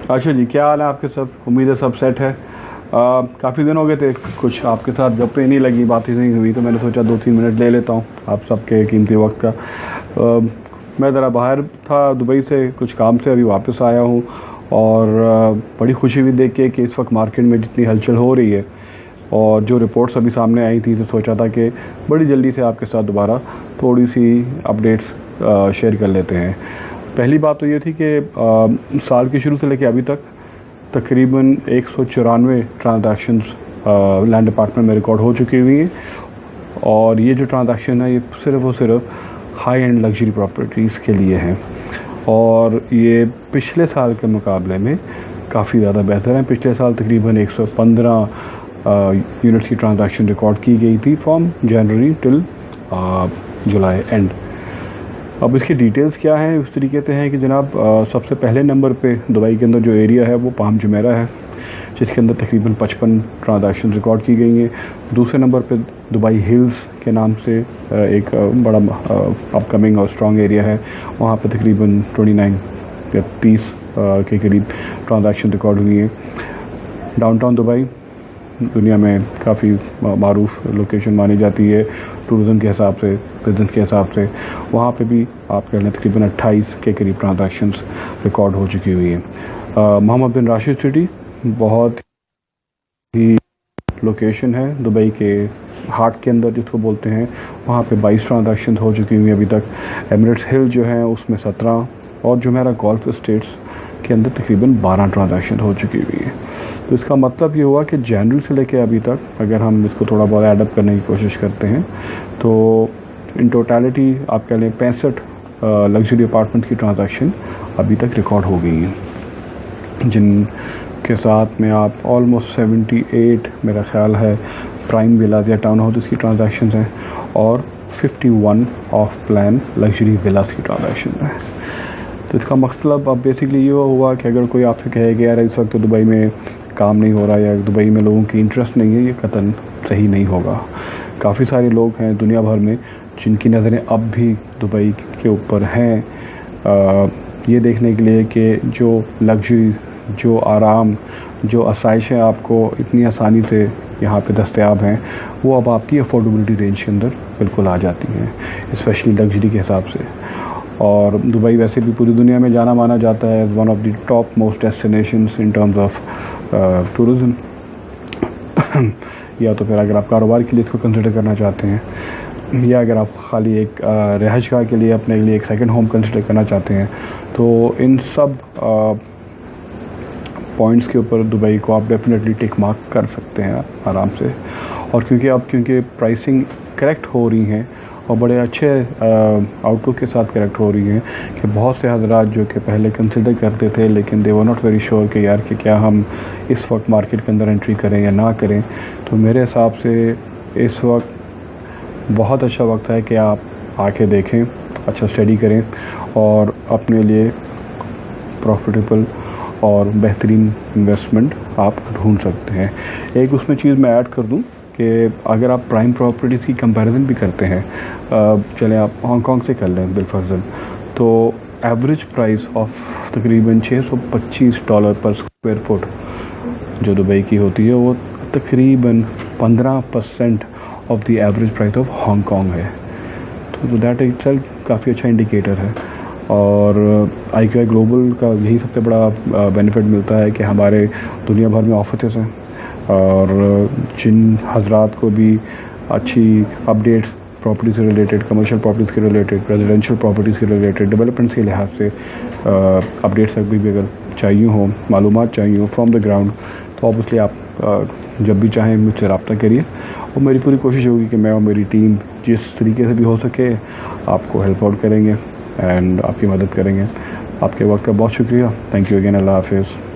अच्छा जी, क्या हाल है आपके? सब उम्मीद है सब सेट है। काफ़ी दिन हो गए थे, कुछ आपके साथ गप्पे नहीं लगी, बातें नहीं हुई, तो मैंने सोचा 2-3 मिनट ले लेता हूँ आप सबके कीमती वक्त का। मैं ज़रा बाहर था दुबई से, कुछ काम से अभी वापस आया हूँ। और बड़ी खुशी हुई देख के कि इस वक्त मार्केट में जितनी हलचल हो रही है और जो रिपोर्ट्स अभी सामने आई थी, तो सोचा था कि बड़ी जल्दी से आपके साथ दोबारा थोड़ी सी अपडेट्स शेयर कर लेते हैं। पहली बात तो ये थी कि साल के शुरू से लेकर अभी तक तकरीबन 194 ट्रांजैक्शंस लैंड डिपार्टमेंट में रिकॉर्ड हो चुकी हुई हैं। और ये जो ट्रांजैक्शन है, ये सिर्फ और सिर्फ हाई एंड लग्जरी प्रॉपर्टीज़ के लिए हैं। और ये पिछले साल के मुकाबले में काफ़ी ज़्यादा बेहतर हैं। पिछले साल तकरीबन 115 यूनिट्स की ट्रांजैक्शन रिकॉर्ड की गई थी from January till July and. अब इसकी डिटेल्स क्या हैं, उस तरीके से हैं कि जनाब, सबसे पहले नंबर पे दुबई के अंदर जो एरिया है वो पाम जुमेरा है, जिसके अंदर तकरीबन 55 ट्रांजैक्शन रिकॉर्ड की गई हैं। दूसरे नंबर पे दुबई हिल्स के नाम से एक बड़ा अपकमिंग और स्ट्रॉन्ग एरिया है, वहाँ पे तकरीबन 29 या 30 के करीब ट्रांजैक्शन रिकॉर्ड हुई हैं। डाउनटाउन दुबई दुनिया में काफ़ी मारूफ लोकेशन मानी जाती है टूरिज़म के हिसाब से, बिजनेस के हिसाब से। वहाँ पे भी आप कह लें तकरीबन 28 के करीब ट्रांजैक्शंस रिकॉर्ड हो चुकी हुई हैं। मोहम्मद बिन राशिद सिटी बहुत ही लोकेशन है दुबई के हार्ट के अंदर, जिसको बोलते हैं। वहाँ पे 22 ट्रांजैक्शन हो चुकी हुई हैं अभी तक। एमिरेट्स हिल जो है उसमें 17, और जुमेरा गोल्फ स्टेट्स के अंदर तकरीबन 12 ट्रांजैक्शन हो चुकी हुई है। तो इसका मतलब ये हुआ कि जनवरी से लेकर अभी तक अगर हम इसको थोड़ा बहुत एडअप करने की कोशिश करते हैं, तो इन टोटलिटी आप कह लें 65 लग्जरी अपार्टमेंट की ट्रांजैक्शन अभी तक रिकॉर्ड हो गई हैं, जिनके साथ में आप ऑलमोस्ट 78 मेरा ख्याल है प्राइम विलाज या टाउन हाउस की ट्रांजैक्शन हैं, और 51 ऑफ प्लान लग्जरी विलास की ट्रांजैक्शन है। तो इसका मतलब अब बेसिकली ये हुआ कि अगर कोई आपसे कहे कि यार इस वक्त तो दुबई में काम नहीं हो रहा या दुबई में लोगों की इंटरेस्ट नहीं है, ये कतई सही नहीं होगा। काफ़ी सारे लोग हैं दुनिया भर में जिनकी नज़रें अब भी दुबई के ऊपर हैं, ये देखने के लिए कि जो लग्जरी, जो आराम, जो आसाइशें आपको इतनी आसानी से यहाँ पे दस्तयाब हैं, वो अब आपकी अफोर्डेबिलिटी रेंज के अंदर बिल्कुल आ जाती हैं, स्पेशली लग्जरी के हिसाब से। और दुबई वैसे भी पूरी दुनिया में जाना माना जाता है as one of the top most destinations in terms of tourism. या तो फिर अगर आप कारोबार के लिए इसको कंसिडर करना चाहते हैं, या अगर आप खाली एक रिहाइशगाह के लिए अपने लिए एक सेकंड होम कंसिडर करना चाहते हैं, तो इन सब पॉइंट्स के ऊपर दुबई को आप डेफिनेटली टिक मार्क कर सकते हैं आराम से। और क्योंकि प्राइसिंग करेक्ट हो रही हैं और बड़े अच्छे आउटलुक के साथ करेक्ट हो रही हैं, कि बहुत से हज़रात जो कि पहले कंसिडर करते थे लेकिन दे वर नॉट वेरी श्योर कि यार कि क्या हम इस वक्त मार्केट के अंदर एंट्री करें या ना करें, तो मेरे हिसाब से इस वक्त बहुत अच्छा वक्त है कि आप आके देखें, अच्छा स्टडी करें और अपने लिए प्रॉफिटेबल और बेहतरीन इन्वेस्टमेंट आप ढूंढ सकते हैं। एक उसमें चीज़ मैं ऐड कर दूं कि अगर आप प्राइम प्रॉपर्टीज़ की कंपैरिजन भी करते हैं, चलें आप हांगकांग से कर लें बिलफर्जन, तो एवरेज प्राइस ऑफ तकरीबन $625 पर स्क्वायर फुट जो दुबई की होती है, वो तकरीबन 15% of the average price of Hong Kong है। तो दैट इटसेल्फ काफ़ी अच्छा इंडिकेटर है। और IQI ग्लोबल का यही सबसे बड़ा बेनिफिट मिलता है कि हमारे दुनिया भर में ऑफिसेस हैं, और जिन हजरात को भी अच्छी अपडेट्स प्रॉपर्टी से रिलेटेड, कमर्शियल प्रॉपर्टीज़ के रिलेटेड, रेजिडेंशियल प्रॉपर्टीज़ के रिलेटेड, डेवलपमेंट्स के लिहाज से अपडेट्स भी अगर चाहिए हो, मालूमात चाहिए हो फ्रॉम द ग्राउंड, तो ऑब्वियसली आप जब भी चाहें मुझसे रब्ता करिए। और मेरी पूरी कोशिश होगी कि मैं और मेरी टीम जिस तरीके से भी हो सके आपको हेल्प आउट करेंगे एंड आपकी मदद करेंगे। आपके वक्त का बहुत शुक्रिया। Thank you again. अल्लाह हाफिज़।